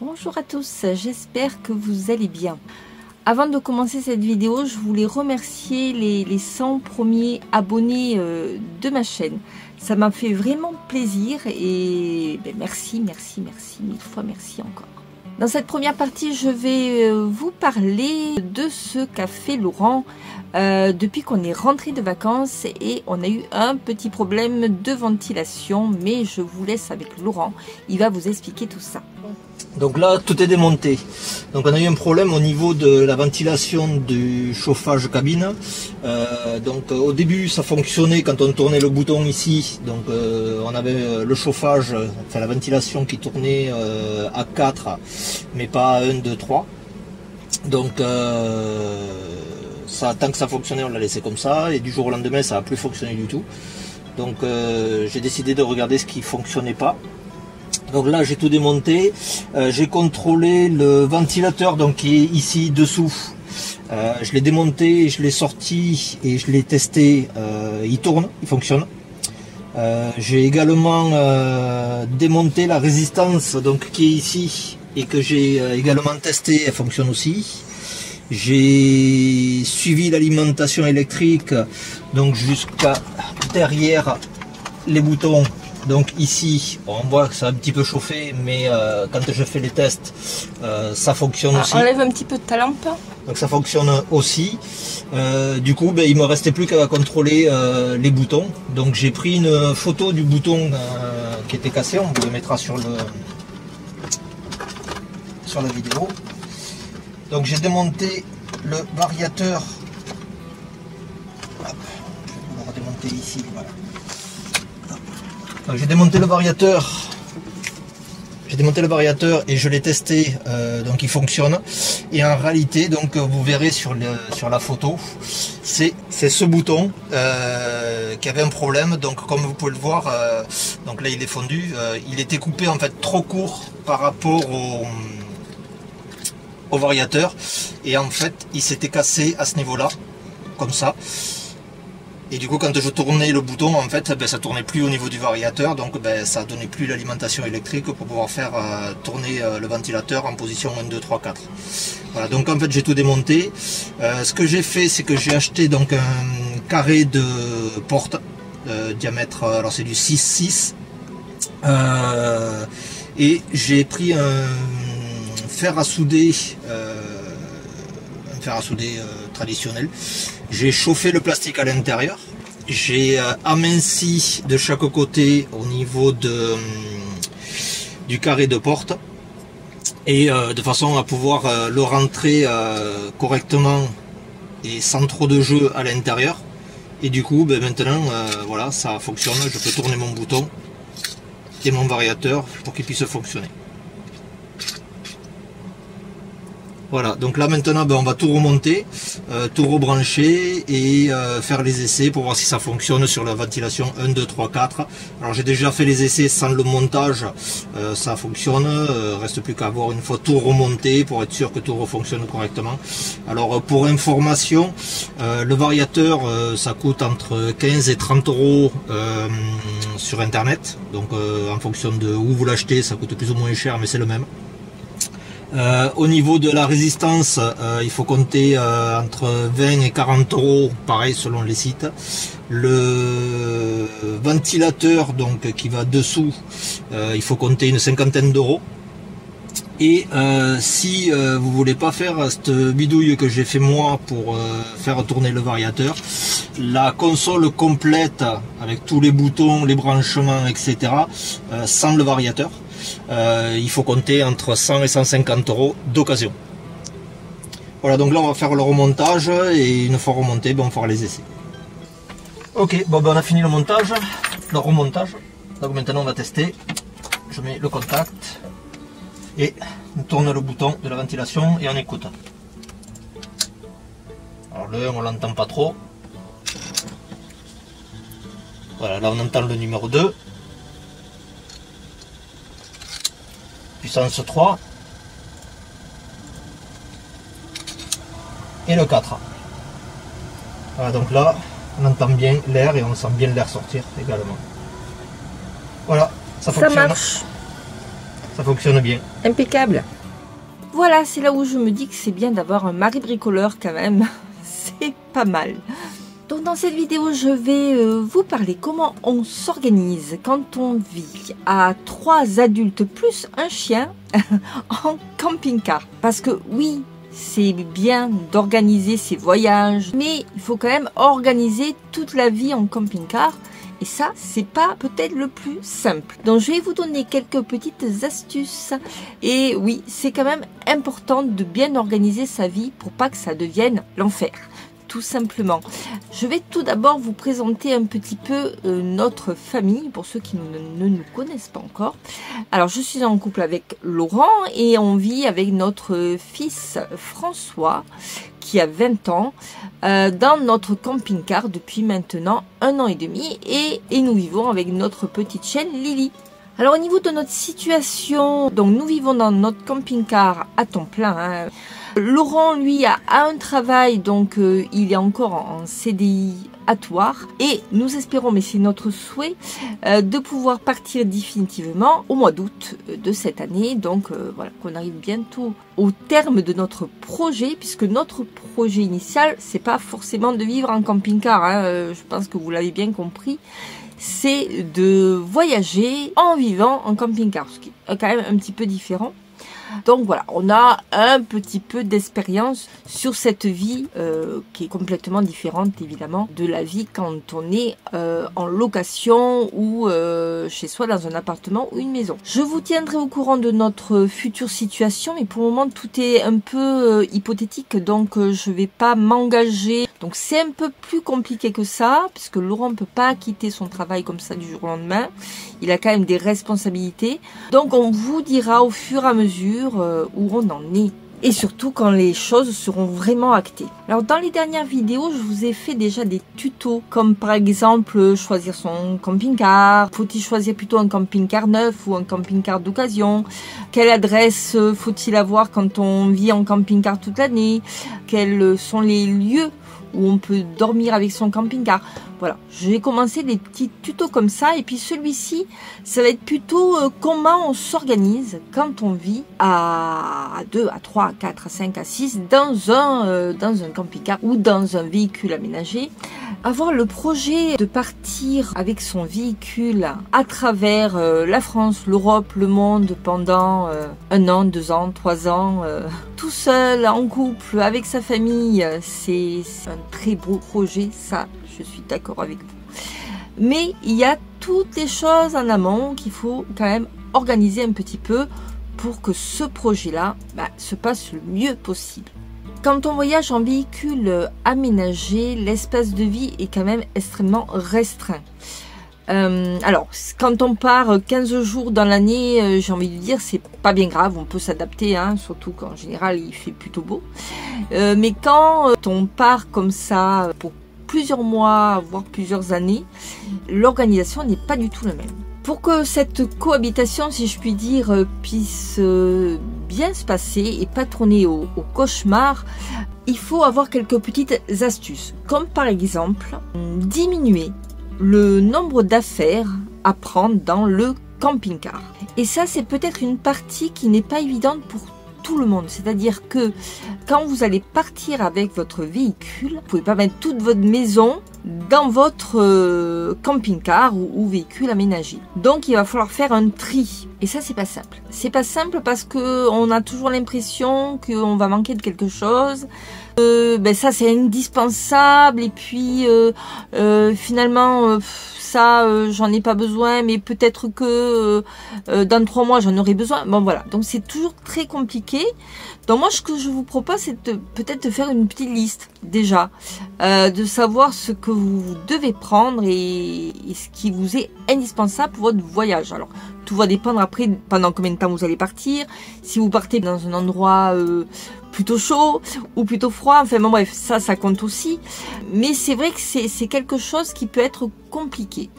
Bonjour à tous, j'espère que vous allez bien. Avant de commencer cette vidéo, je voulais remercier les 100 premiers abonnés de ma chaîne. Ça m'a fait vraiment plaisir et merci, mille fois merci encore. Dans cette première partie, je vais vous parler de ce qu'a fait Laurent depuis qu'on est rentré de vacances et on a eu un petit problème de ventilation, mais je vous laisse avec Laurent, il va vous expliquer tout ça. Donc là, tout est démonté. Donc on a eu un problème au niveau de la ventilation du chauffage cabine. Au début, ça fonctionnait quand on tournait le bouton ici. Donc on avait le chauffage, enfin la ventilation qui tournait à 4, mais pas à 1, 2, 3. Donc tant que ça fonctionnait, on l'a laissé comme ça. Et du jour au lendemain, ça n'a plus fonctionné du tout. Donc j'ai décidé de regarder ce qui ne fonctionnait pas. Donc là j'ai tout démonté, j'ai contrôlé le ventilateur donc qui est ici dessous, je l'ai démonté, je l'ai sorti et je l'ai testé, il tourne, il fonctionne. J'ai également démonté la résistance donc qui est ici et que j'ai également testé, elle fonctionne aussi. J'ai suivi l'alimentation électrique donc jusqu'à derrière les boutons. Donc ici, on voit que ça a un petit peu chauffé, mais quand je fais les tests, ça fonctionne aussi. Enlève un petit peu de ta lampe. Donc ça fonctionne aussi. Du coup, il me restait plus qu'à contrôler les boutons. Donc j'ai pris une photo du bouton qui était cassé. On vous le mettra sur la vidéo. Donc j'ai démonté le variateur. Hop, je vais vous le redémonter ici. Voilà. J'ai démonté le variateur. Et je l'ai testé, donc il fonctionne. Et en réalité, donc vous verrez sur la photo, c'est ce bouton qui avait un problème. Donc comme vous pouvez le voir, donc là il est fondu. Il était coupé en fait trop court par rapport au variateur. Et en fait, il s'était cassé à ce niveau-là, comme ça. Et du coup, quand je tournais le bouton, en fait, ça tournait plus au niveau du variateur, donc ça donnait plus l'alimentation électrique pour pouvoir faire tourner le ventilateur en position 1, 2, 3, 4. Voilà, donc en fait, j'ai tout démonté. Ce que j'ai fait, c'est que j'ai acheté donc un carré de porte, diamètre, alors c'est du 6,6. Et j'ai pris un fer à souder, traditionnel. J'ai chauffé le plastique à l'intérieur. J'ai aminci de chaque côté au niveau du carré de porte. Et de façon à pouvoir le rentrer correctement et sans trop de jeu à l'intérieur. Et du coup, maintenant, voilà, ça fonctionne. Je peux tourner mon bouton et mon variateur pour qu'il puisse fonctionner. Voilà, donc là maintenant on va tout remonter, tout rebrancher et faire les essais pour voir si ça fonctionne sur la ventilation 1, 2, 3, 4. Alors j'ai déjà fait les essais sans le montage, ça fonctionne, reste plus qu'à avoir une fois tout remonté pour être sûr que tout refonctionne correctement. Alors pour information, le variateur ça coûte entre 15 et 30 € sur internet, donc en fonction de où vous l'achetez ça coûte plus ou moins cher mais c'est le même. Au niveau de la résistance, il faut compter entre 20 et 40 €, pareil selon les sites. Le ventilateur donc qui va dessous, il faut compter une cinquantaine d'euros. Et si vous voulez pas faire cette bidouille que j'ai fait moi pour faire tourner le variateur, la console complète avec tous les boutons, les branchements, etc. Sans le variateur. Il faut compter entre 100 et 150 € d'occasion. Voilà, donc là on va faire le remontage et une fois remonté, on fera les essais. Ok, bon on a fini le montage, le remontage. Donc maintenant on va tester. Je mets le contact et on tourne le bouton de la ventilation et on écoute. Alors le 1 on l'entend pas trop. Voilà, là on entend le numéro 2. Puissance 3 et le 4. Voilà, donc là on entend bien l'air et on sent bien l'air sortir également. Voilà, ça fonctionne. Ça marche. Ça fonctionne bien. Impeccable. Voilà, c'est là où je me dis que c'est bien d'avoir un mari bricoleur quand même. C'est pas mal. Donc dans cette vidéo, je vais vous parler comment on s'organise quand on vit à 3 adultes plus un chien en camping-car. Parce que oui, c'est bien d'organiser ses voyages, mais il faut quand même organiser toute la vie en camping-car. Et ça, c'est pas peut-être le plus simple. Donc, je vais vous donner quelques petites astuces. Et oui, c'est quand même important de bien organiser sa vie pour pas que ça devienne l'enfer. Tout simplement. Je vais tout d'abord vous présenter un petit peu notre famille, pour ceux qui ne nous connaissent pas encore. Alors, je suis en couple avec Laurent et on vit avec notre fils François, qui a 20 ans, dans notre camping-car depuis maintenant 1 an et demi. Et nous vivons avec notre petite chienne Lily. Alors, au niveau de notre situation, donc nous vivons dans notre camping-car à temps plein, hein. Laurent, lui, a un travail, donc il est encore en CDI à Thouars. Et nous espérons, mais c'est notre souhait, de pouvoir partir définitivement au mois d'août de cette année. Donc voilà, qu'on arrive bientôt au terme de notre projet, puisque notre projet initial, c'est pas forcément de vivre en camping-car, hein, je pense que vous l'avez bien compris. C'est de voyager en vivant en camping-car, ce qui est quand même un petit peu différent. Donc voilà, on a un petit peu d'expérience sur cette vie qui est complètement différente évidemment de la vie quand on est en location ou chez soi dans un appartement ou une maison. Je vous tiendrai au courant de notre future situation, mais pour le moment tout est un peu hypothétique, donc je vais pas m'engager. Donc c'est un peu plus compliqué que ça, puisque Laurent ne peut pas quitter son travail comme ça du jour au lendemain. Il a quand même des responsabilités. Donc on vous dira au fur et à mesure où on en est. Et surtout quand les choses seront vraiment actées. Alors dans les dernières vidéos, je vous ai fait déjà des tutos, comme par exemple choisir son camping-car. Faut-il choisir plutôt un camping-car neuf ou un camping-car d'occasion? Quelle adresse faut-il avoir quand on vit en camping-car toute l'année? Quels sont les lieux où on peut dormir avec son camping-car? Voilà, je vais commencer des petits tutos comme ça. Et puis celui-ci, ça va être plutôt comment on s'organise quand on vit à 2, à 3, à 4, à 5, à 6 dans un camping-car ou dans un véhicule aménagé. Avoir le projet de partir avec son véhicule à travers la France, l'Europe, le monde pendant 1 an, 2 ans, 3 ans, tout seul, en couple, avec sa famille, c'est un très beau projet, ça, je suis d'accord avec vous. Mais il y a toutes les choses en amont qu'il faut quand même organiser un petit peu pour que ce projet-là se passe le mieux possible. Quand on voyage en véhicule aménagé, l'espace de vie est quand même extrêmement restreint. Alors, quand on part 15 jours dans l'année, j'ai envie de dire, c'est pas bien grave, on peut s'adapter, hein, surtout qu'en général, il fait plutôt beau. Mais quand on part comme ça pour plusieurs mois, voire plusieurs années, l'organisation n'est pas du tout la même. Pour que cette cohabitation, si je puis dire, puisse bien se passer et pas tourner au cauchemar, il faut avoir quelques petites astuces, comme par exemple diminuer le nombre d'affaires à prendre dans le camping-car. Et ça, c'est peut-être une partie qui n'est pas évidente pour tout le monde. C'est-à-dire que quand vous allez partir avec votre véhicule, vous pouvez pas mettre toute votre maison dans votre camping-car ou véhicule aménagé. Donc, il va falloir faire un tri. Et ça, c'est pas simple. C'est pas simple parce que on a toujours l'impression qu'on va manquer de quelque chose. Ça, c'est indispensable. Et puis, finalement, ça, j'en ai pas besoin, mais peut-être que dans 3 mois, j'en aurai besoin. Bon, voilà. Donc, c'est toujours très compliqué. Donc, moi, ce que je vous propose, c'est peut-être de faire une petite liste, déjà, de savoir ce que vous devez prendre et ce qui vous est indispensable pour votre voyage. Alors, tout va dépendre après pendant combien de temps vous allez partir. Si vous partez dans un endroit plutôt chaud ou plutôt froid, enfin bon bref, ça compte aussi. Mais c'est vrai que c'est quelque chose qui peut être compliqué.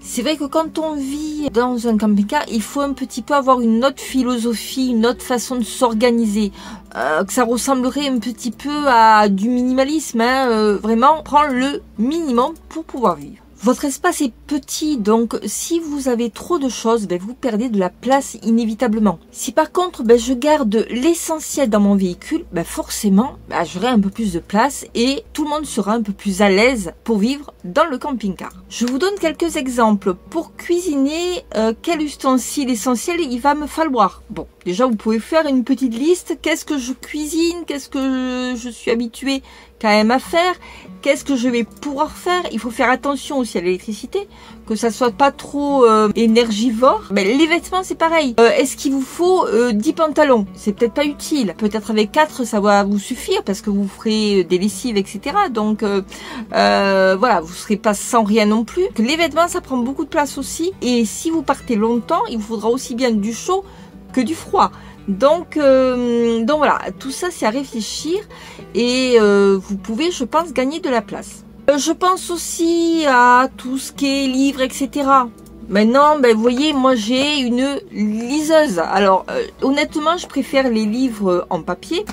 C'est vrai que quand on vit dans un camping-car, il faut un petit peu avoir une autre philosophie, une autre façon de s'organiser. Que ça ressemblerait un petit peu à du minimalisme, hein, vraiment prendre le minimum pour pouvoir vivre. Votre espace est petit, donc si vous avez trop de choses, vous perdez de la place inévitablement. Si par contre je garde l'essentiel dans mon véhicule, forcément j'aurai un peu plus de place et tout le monde sera un peu plus à l'aise pour vivre dans le camping-car. Je vous donne quelques exemples. Pour cuisiner, quel ustensile essentiel il va me falloir? Bon, déjà vous pouvez faire une petite liste. Qu'est-ce que je cuisine? Qu'est-ce que je suis habituée quand même à faire? Qu'est-ce que je vais pouvoir faire? Il faut faire attention aussi à l'électricité, que ça soit pas trop énergivore. Les vêtements c'est pareil. Est-ce qu'il vous faut 10 pantalons? C'est peut-être pas utile. Peut-être avec 4 ça va vous suffire parce que vous ferez des lessives, etc. Donc voilà, vous serez pas sans rien non plus. Les vêtements ça prend beaucoup de place aussi. Et si vous partez longtemps, il vous faudra aussi bien du chaud que du froid. Donc voilà, tout ça c'est à réfléchir et vous pouvez, je pense, gagner de la place. Je pense aussi à tout ce qui est livres, etc. Maintenant, vous voyez, moi j'ai une liseuse. Alors honnêtement, je préfère les livres en papier.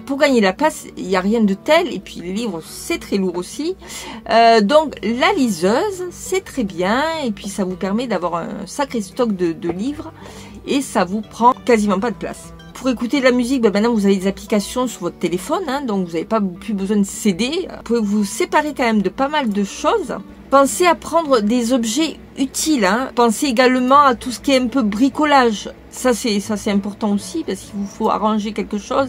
Pour gagner la place, il n'y a rien de tel. Et puis les livres, c'est très lourd aussi. Donc la liseuse, c'est très bien. Et puis ça vous permet d'avoir un sacré stock de livres. Et ça vous prend quasiment pas de place. Pour écouter de la musique, maintenant vous avez des applications sur votre téléphone, donc vous n'avez pas plus besoin de CD. Vous pouvez vous séparer quand même de pas mal de choses. Pensez à prendre des objets utiles. Pensez également à tout ce qui est un peu bricolage. Ça c'est important aussi parce qu'il vous faut arranger quelque chose.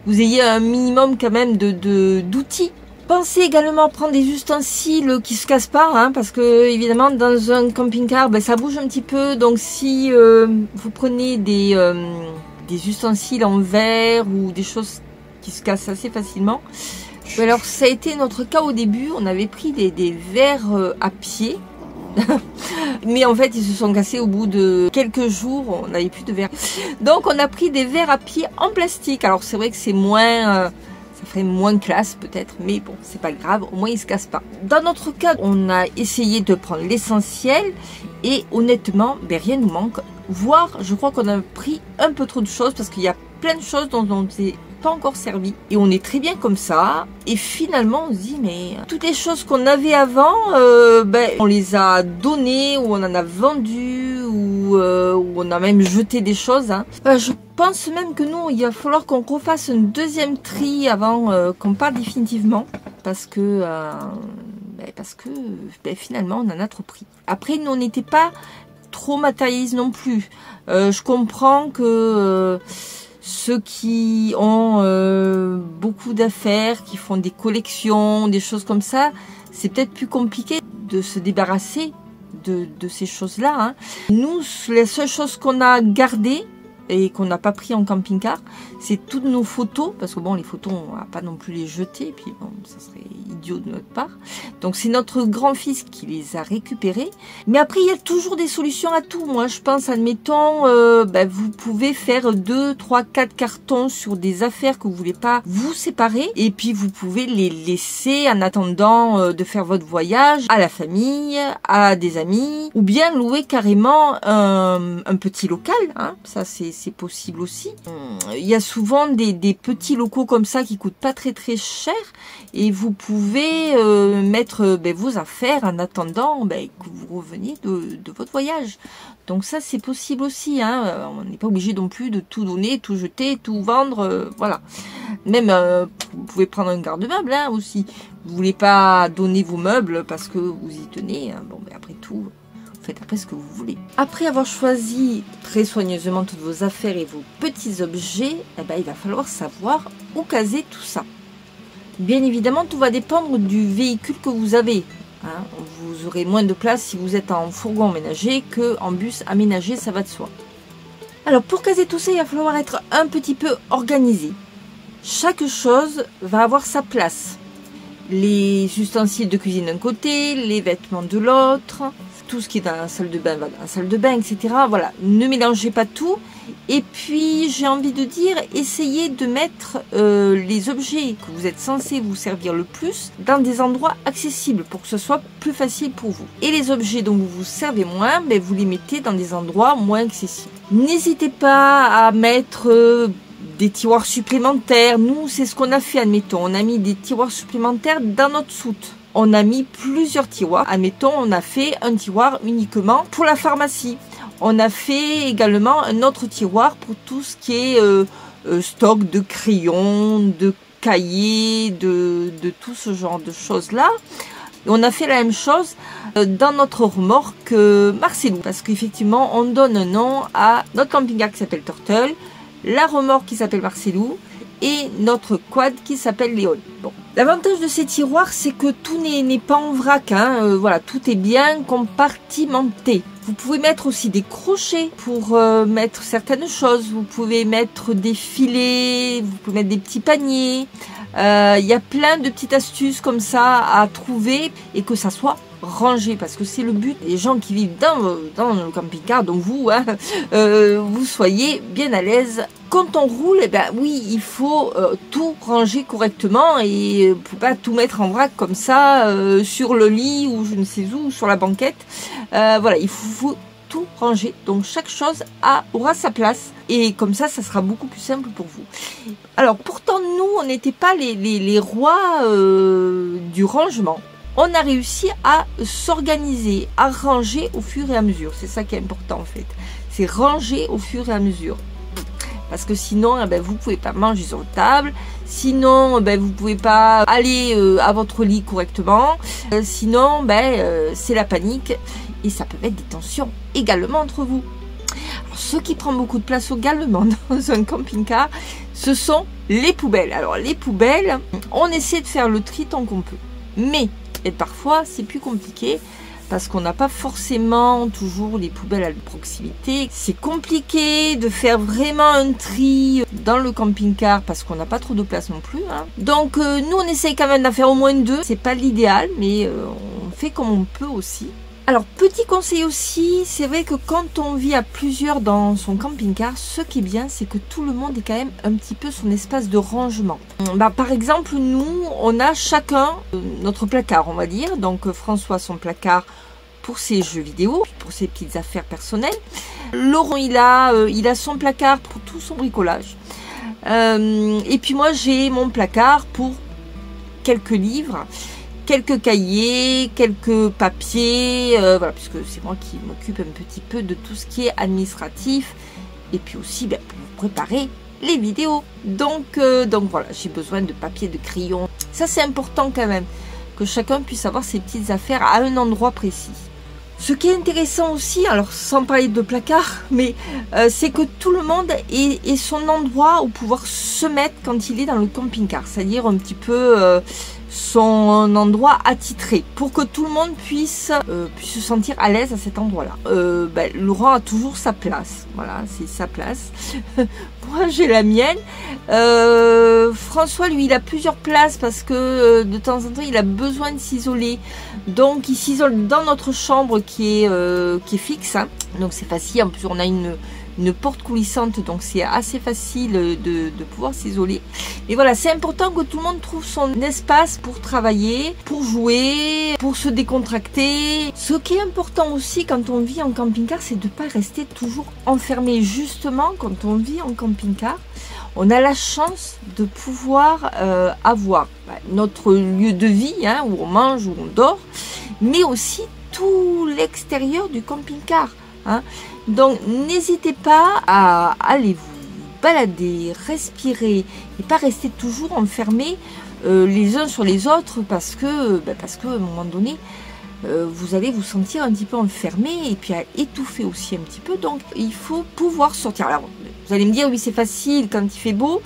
Vous ayez un minimum quand même d'outils. Pensez également à prendre des ustensiles qui se cassent pas, parce que évidemment dans un camping-car, ça bouge un petit peu. Donc si vous prenez des ustensiles en verre ou des choses qui se cassent assez facilement. Alors ça a été notre cas au début. On avait pris des verres à pied. Mais en fait ils se sont cassés au bout de quelques jours. On n'avait plus de verre. Donc on a pris des verres à pied en plastique. Alors c'est vrai que c'est moins... ça ferait moins classe peut-être, mais bon, c'est pas grave, au moins il se casse pas. Dans notre cas, on a essayé de prendre l'essentiel et honnêtement, rien nous manque. Voire, je crois qu'on a pris un peu trop de choses parce qu'il y a plein de choses dont on ne s'est pas encore servi. Et on est très bien comme ça. Et finalement, on se dit, mais toutes les choses qu'on avait avant, on les a données ou on en a vendu ou on a même jeté des choses. Je pense même que nous, il va falloir qu'on refasse un deuxième tri avant qu'on parte définitivement. Parce que finalement, on en a trop pris. Après, nous, on n'était pas trop matérialistes non plus. Je comprends que... ceux qui ont beaucoup d'affaires, qui font des collections, des choses comme ça, c'est peut-être plus compliqué de se débarrasser de ces choses-là. Nous, la seule chose qu'on a gardée et qu'on n'a pas pris en camping-car, c'est toutes nos photos, parce que bon, les photos, on va pas non plus les jeter, et puis bon, ça serait idiot de notre part. Donc c'est notre grand-fils qui les a récupérés. Mais après, il y a toujours des solutions à tout. Moi, je pense, admettons, vous pouvez faire 2, 3, 4 cartons sur des affaires que vous voulez pas vous séparer, et puis vous pouvez les laisser en attendant de faire votre voyage à la famille, à des amis, ou bien louer carrément un petit local. Ça, c'est possible aussi. Il y a souvent des petits locaux comme ça qui coûtent pas très très cher et vous pouvez mettre vos affaires en attendant que vous reveniez de votre voyage. Donc ça c'est possible aussi. On n'est pas obligé non plus de tout donner, tout jeter, tout vendre. Voilà. Même vous pouvez prendre un garde-meuble aussi. Vous voulez pas donner vos meubles parce que vous y tenez. Après tout... faites après ce que vous voulez. Après avoir choisi très soigneusement toutes vos affaires et vos petits objets, il va falloir savoir où caser tout ça. Bien évidemment, tout va dépendre du véhicule que vous avez. Vous aurez moins de place si vous êtes en fourgon aménagé qu'en bus aménagé, ça va de soi. Alors pour caser tout ça, il va falloir être un petit peu organisé. Chaque chose va avoir sa place. Les ustensiles de cuisine d'un côté, les vêtements de l'autre, tout ce qui est dans la salle de bain va dans la salle de bain, etc. Voilà, ne mélangez pas tout. Et puis, j'ai envie de dire, essayez de mettre les objets que vous êtes censés vous servir le plus dans des endroits accessibles pour que ce soit plus facile pour vous. Et les objets dont vous vous servez moins, vous les mettez dans des endroits moins accessibles. N'hésitez pas à mettre... des tiroirs supplémentaires. Nous, c'est ce qu'on a fait, admettons. On a mis des tiroirs supplémentaires dans notre soute. on a mis plusieurs tiroirs. Admettons, on a fait un tiroir uniquement pour la pharmacie. On a fait également un autre tiroir pour tout ce qui est stock de crayons, de cahiers, de tout ce genre de choses-là. On a fait la même chose dans notre remorque Marcellou, parce qu'effectivement, on donne un nom à notre camping-car qui s'appelle Turtle, la remorque qui s'appelle Marcellou, et notre quad qui s'appelle Léon. Bon. L'avantage de ces tiroirs, c'est que tout n'est pas en vrac, hein. Voilà, tout est bien compartimenté. Vous pouvez mettre aussi des crochets pour mettre certaines choses. Vous pouvez mettre des filets, vous pouvez mettre des petits paniers. Il y a plein de petites astuces comme ça à trouver et que ça soit rangé, parce que c'est le but des gens qui vivent dans le camping-car, donc vous, hein, vous soyez bien à l'aise. Quand on roule, eh ben oui, il faut tout ranger correctement et vous pouvez pas tout mettre en vrac comme ça sur le lit ou je ne sais où, sur la banquette. Voilà, il faut tout ranger, donc chaque chose aura sa place et comme ça sera beaucoup plus simple pour vous. Alors pourtant nous on n'était pas les rois du rangement. On a réussi à s'organiser, à ranger au fur et à mesure. C'est ça qui est important en fait, c'est ranger au fur et à mesure. Parce que sinon, eh ben, vous ne pouvez pas manger sur la table. Sinon, eh ben, vous ne pouvez pas aller à votre lit correctement. Sinon, c'est la panique. Et ça peut mettre des tensions également entre vous. Alors, ce qui prend beaucoup de place également dans un camping-car, ce sont les poubelles. Alors, les poubelles, on essaie de faire le tri tant qu'on peut. Mais, et parfois, c'est plus compliqué. Parce qu'on n'a pas forcément toujours les poubelles à proximité. C'est compliqué de faire vraiment un tri dans le camping-car parce qu'on n'a pas trop de place non plus, hein. Donc nous on essaye quand même d'en faire au moins 2. C'est pas l'idéal, mais on fait comme on peut aussi. Alors petit conseil aussi, c'est vrai que quand on vit à plusieurs dans son camping-car, ce qui est bien, c'est que tout le monde est quand même un petit peu son espace de rangement. Par exemple, nous, on a chacun notre placard, on va dire. Donc François son placard pour ses jeux vidéo, pour ses petites affaires personnelles. Laurent, il a son placard pour tout son bricolage. Et puis moi, j'ai mon placard pour quelques livres, quelques cahiers, quelques papiers, voilà, puisque c'est moi qui m'occupe un petit peu de tout ce qui est administratif. Et puis aussi, pour préparer les vidéos. Donc voilà, j'ai besoin de papier, de crayon. Ça, c'est important quand même, que chacun puisse avoir ses petites affaires à un endroit précis. Ce qui est intéressant aussi, alors sans parler de placard, mais c'est que tout le monde ait son endroit où pouvoir se mettre quand il est dans le camping-car. C'est-à-dire un petit peu son endroit attitré pour que tout le monde puisse se sentir à l'aise à cet endroit-là. Laurent a toujours sa place. Voilà, c'est sa place. Moi, j'ai la mienne. François, lui, il a plusieurs places parce que de temps en temps, il a besoin de s'isoler. Donc, il s'isole dans notre chambre qui est fixe, hein. Donc, c'est facile. En plus, on a une porte coulissante, donc c'est assez facile de pouvoir s'isoler. Et voilà, c'est important que tout le monde trouve son espace pour travailler, pour jouer, pour se décontracter. Ce qui est important aussi quand on vit en camping-car, c'est de ne pas rester toujours enfermé. Justement, quand on vit en camping-car, on a la chance de pouvoir avoir notre lieu de vie, hein, où on mange, où on dort, mais aussi tout l'extérieur du camping-car, hein. Donc n'hésitez pas à aller vous balader, respirer et pas rester toujours enfermés les uns sur les autres parce que à un moment donné vous allez vous sentir un petit peu enfermé et puis à étouffer aussi un petit peu. Donc il faut pouvoir sortir. Alors vous allez me dire oui, c'est facile quand il fait beau,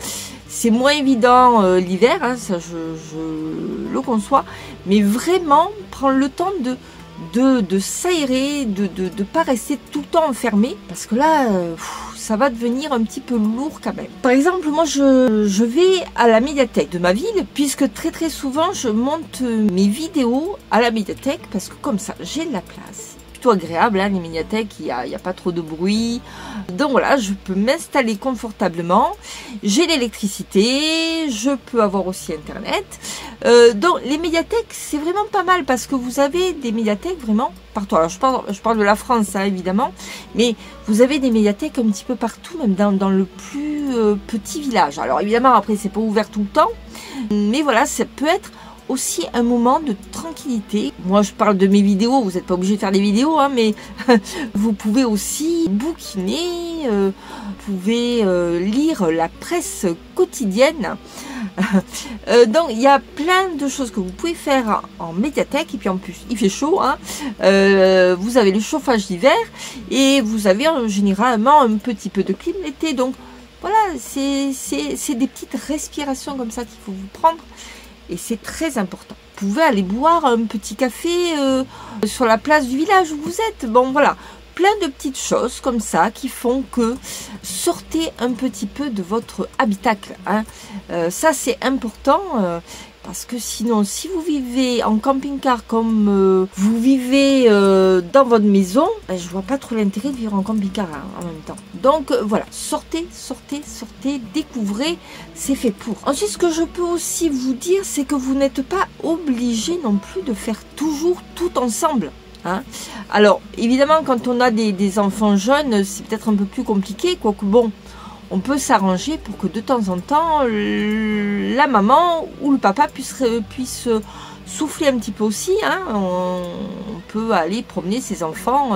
c'est moins évident l'hiver, hein, ça je le conçois, mais vraiment prendre le temps de s'aérer, de pas rester tout le temps enfermé, parce que là, ça va devenir un petit peu lourd quand même. Par exemple, moi, je vais à la médiathèque de ma ville, puisque très souvent, je monte mes vidéos à la médiathèque, parce que comme ça, j'ai de la place. Agréable, hein, les médiathèques, il y a pas trop de bruit, donc voilà, je peux m'installer confortablement, j'ai l'électricité, je peux avoir aussi internet, donc les médiathèques c'est vraiment pas mal parce que vous avez des médiathèques vraiment partout. Alors je parle de la France, hein, évidemment, mais vous avez des médiathèques un petit peu partout, même dans le plus petit village. Alors évidemment après c'est pas ouvert tout le temps, mais voilà, ça peut être aussi un moment de tranquillité. Moi, je parle de mes vidéos, vous n'êtes pas obligé de faire des vidéos, hein, mais vous pouvez aussi bouquiner, vous pouvez lire la presse quotidienne. Donc, il y a plein de choses que vous pouvez faire en médiathèque. Et puis en plus, il fait chaud, hein. Vous avez le chauffage d'hiver et vous avez généralement un petit peu de clim l'été. Donc, voilà, c'est des petites respirations comme ça qu'il faut vous prendre. Et c'est très important. Vous pouvez aller boire un petit café sur la place du village où vous êtes. Bon, voilà. Plein de petites choses comme ça qui font que sortez un petit peu de votre habitacle. Hein. Ça, c'est important parce que sinon, si vous vivez en camping-car comme vous vivez dans votre maison, ben, je vois pas trop l'intérêt de vivre en camping-car hein, en même temps. Donc, voilà, sortez, découvrez, c'est fait pour. Ensuite, ce que je peux aussi vous dire, c'est que vous n'êtes pas obligé non plus de faire toujours tout ensemble. Hein. Alors, évidemment, quand on a des enfants jeunes, c'est peut-être un peu plus compliqué, quoique bon, on peut s'arranger pour que de temps en temps, la maman ou le papa puisse souffler un petit peu aussi. Hein. On peut aller promener ses enfants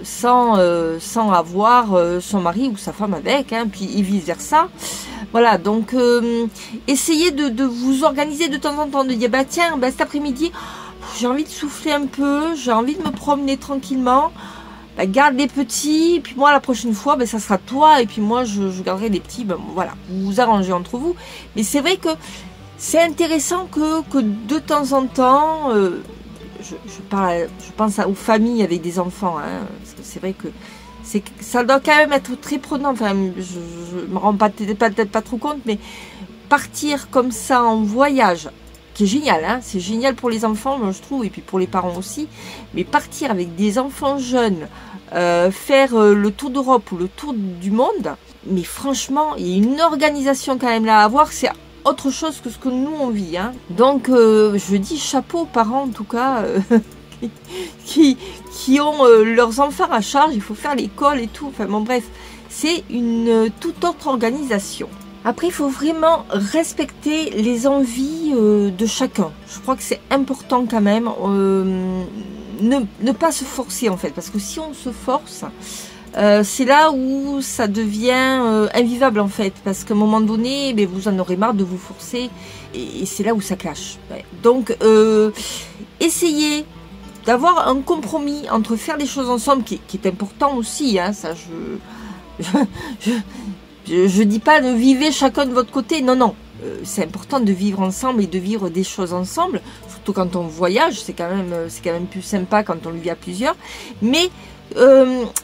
sans avoir son mari ou sa femme avec, hein, puis et vice-versa. Voilà, donc essayez de vous organiser de temps en temps, de dire, bah tiens, bah, cet après-midi, j'ai envie de souffler un peu, j'ai envie de me promener tranquillement. Bah, garde les petits, et puis moi la prochaine fois, bah, ça sera toi, et puis moi je garderai les petits. Bah, voilà, vous vous arrangez entre vous. Mais c'est vrai que c'est intéressant que de temps en temps, je pense aux familles avec des enfants, hein, parce que c'est vrai que ça doit quand même être très prenant. Enfin, je me rends peut-être pas trop compte, mais partir comme ça en voyage, qui est génial, hein, c'est génial pour les enfants, moi, je trouve, et puis pour les parents aussi, mais partir avec des enfants jeunes, faire le tour d'Europe ou le tour du monde, mais franchement, il y a une organisation quand même là à avoir, c'est autre chose que ce que nous on vit, hein. Donc je dis chapeau aux parents en tout cas, qui ont leurs enfants à charge, il faut faire l'école et tout, enfin bon bref, c'est une toute autre organisation. Après, il faut vraiment respecter les envies de chacun. Je crois que c'est important quand même. Ne pas se forcer en fait. Parce que si on se force, c'est là où ça devient invivable en fait. Parce qu'à un moment donné, ben, vous en aurez marre de vous forcer. Et c'est là où ça clash. Ouais. Donc, essayez d'avoir un compromis entre faire des choses ensemble, qui est important aussi. Hein, ça, je dis pas de vivre chacun de votre côté, non, non. C'est important de vivre ensemble et de vivre des choses ensemble, surtout quand on voyage, c'est quand même plus sympa quand on le vit à plusieurs. Mais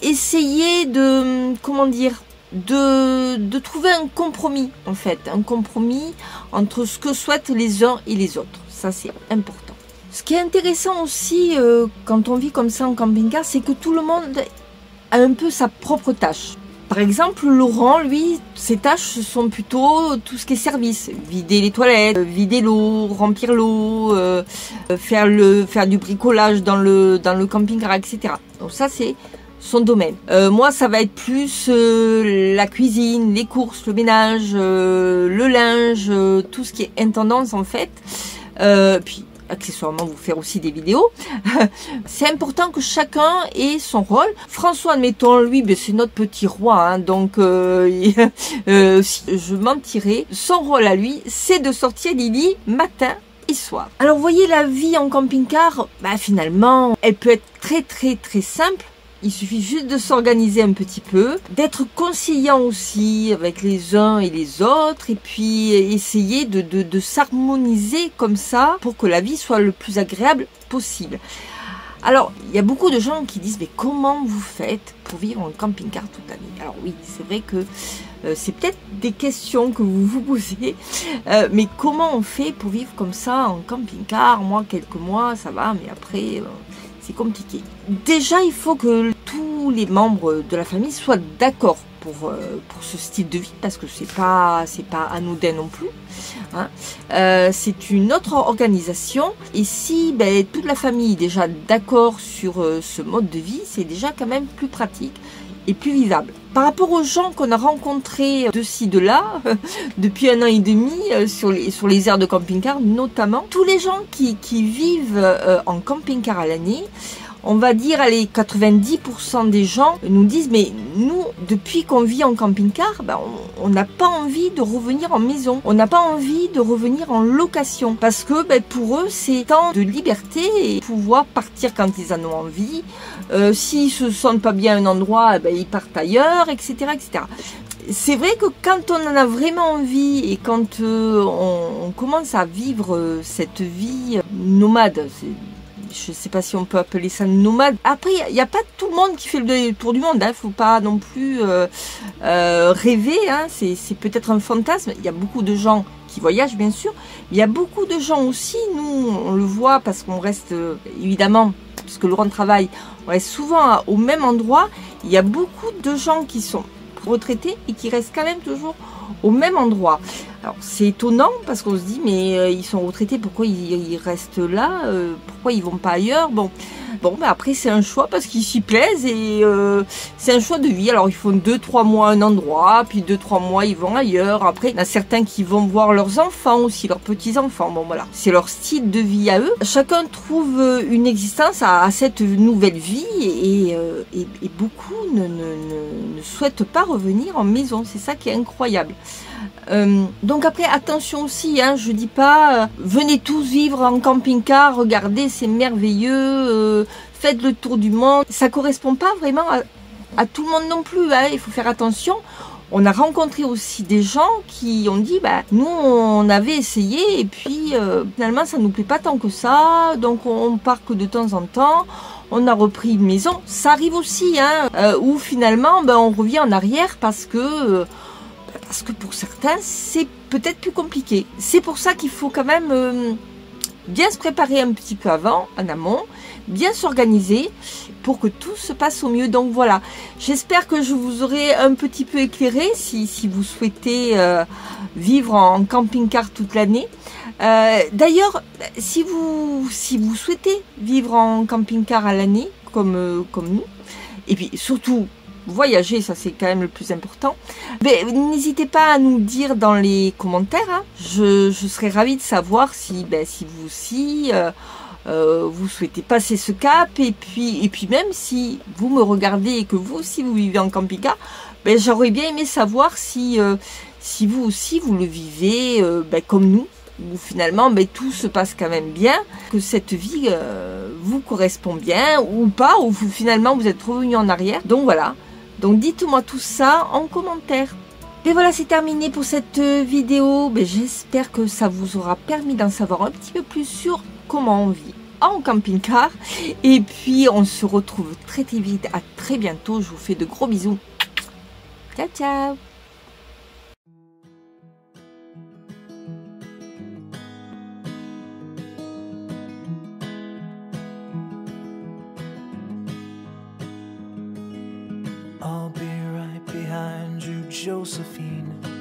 essayez de, comment dire, de trouver un compromis, en fait, un compromis entre ce que souhaitent les uns et les autres. Ça, c'est important. Ce qui est intéressant aussi, quand on vit comme ça en camping-car, c'est que tout le monde a un peu sa propre tâche. Par exemple, Laurent, lui, ses tâches sont plutôt tout ce qui est service. Vider les toilettes, vider l'eau, remplir l'eau, faire du bricolage dans le camping-car, etc. Donc ça, c'est son domaine. Moi, ça va être plus la cuisine, les courses, le ménage, le linge, tout ce qui est intendance en fait. Puis accessoirement vous faire aussi des vidéos. C'est important que chacun ait son rôle. François, admettons, lui, ben, c'est notre petit roi, hein, donc si je mentirais. Son rôle à lui, c'est de sortir Lily matin et soir. Alors, vous voyez, la vie en camping-car, bah, finalement, elle peut être très, très, très simple. Il suffit juste de s'organiser un petit peu, d'être conciliant aussi avec les uns et les autres, et puis essayer de s'harmoniser comme ça pour que la vie soit le plus agréable possible. Alors, il y a beaucoup de gens qui disent, mais comment vous faites pour vivre en camping-car toute l'année? Alors oui, c'est vrai que c'est peut-être des questions que vous vous posez, mais comment on fait pour vivre comme ça en camping-car? Moi, quelques mois, ça va, mais après... c'est compliqué. Déjà, il faut que tous les membres de la famille soient d'accord pour ce style de vie, parce que c'est pas anodin non plus. Hein. C'est une autre organisation, et si toute la famille est déjà d'accord sur ce mode de vie, c'est déjà quand même plus pratique. est plus vivable. Par rapport aux gens qu'on a rencontrés de ci, de là, depuis 1 an et demi, sur les aires de camping-car notamment, tous les gens qui vivent en camping-car à l'année, on va dire, allez, 90% des gens nous disent, mais nous, depuis qu'on vit en camping-car, ben, on n'a pas envie de revenir en maison. On n'a pas envie de revenir en location. Parce que ben, pour eux, c'est temps de liberté et pouvoir partir quand ils en ont envie. S'ils se sentent pas bien à un endroit, ben, ils partent ailleurs, etc., etc. C'est vrai que quand on en a vraiment envie et quand on commence à vivre cette vie nomade, je ne sais pas si on peut appeler ça nomade. Après, il n'y a pas tout le monde qui fait le tour du monde. Il ne faut pas non plus rêver. Hein. C'est peut-être un fantasme. Il y a beaucoup de gens qui voyagent, bien sûr. Il y a beaucoup de gens aussi, nous, on le voit parce qu'on reste, évidemment, parce que le grand travail, on reste souvent au même endroit. Il y a beaucoup de gens qui sont retraités et qui restent quand même toujours au même endroit. Alors c'est étonnant parce qu'on se dit mais ils sont retraités, pourquoi ils restent là, pourquoi ils vont pas ailleurs. Bon mais après c'est un choix parce qu'ils s'y plaisent et c'est un choix de vie. Alors ils font 2-3 mois à un endroit, puis 2-3 mois ils vont ailleurs. Après il y en a certains qui vont voir leurs enfants aussi, leurs petits-enfants. Bon voilà, c'est leur style de vie à eux. Chacun trouve une existence à cette nouvelle vie et beaucoup ne souhaitent pas revenir en maison. C'est ça qui est incroyable. Donc après attention aussi, hein, je dis pas venez tous vivre en camping-car, regardez c'est merveilleux, faites le tour du monde. Ça correspond pas vraiment à tout le monde non plus, hein, il faut faire attention. On a rencontré aussi des gens qui ont dit bah nous on avait essayé et puis finalement ça nous plaît pas tant que ça, donc on part que de temps en temps. On a repris une maison, ça arrive aussi, hein, où finalement ben, on revient en arrière parce que pour certains, c'est peut-être plus compliqué. C'est pour ça qu'il faut quand même bien se préparer un petit peu avant, en amont, bien s'organiser pour que tout se passe au mieux. Donc voilà, j'espère que je vous aurai un petit peu éclairé si vous souhaitez vivre en camping-car toute l'année. D'ailleurs, si vous souhaitez vivre en camping-car à l'année, comme nous, et puis surtout, voyager, ça c'est quand même le plus important. Mais n'hésitez pas à nous dire dans les commentaires. Hein. Je serais ravie de savoir si vous aussi vous souhaitez passer ce cap et puis même si vous me regardez et que vous aussi vous vivez en camping-car, j'aurais bien aimé savoir si vous aussi vous le vivez comme nous. Où finalement tout se passe quand même bien, que cette vie vous correspond bien ou pas, ou finalement vous êtes revenu en arrière. Donc voilà. Donc dites-moi tout ça en commentaire. Et voilà, c'est terminé pour cette vidéo. J'espère que ça vous aura permis d'en savoir un petit peu plus sur comment on vit en camping-car. Et puis on se retrouve très vite. À très bientôt. Je vous fais de gros bisous. Ciao, ciao. I'll be right behind you, Josephine.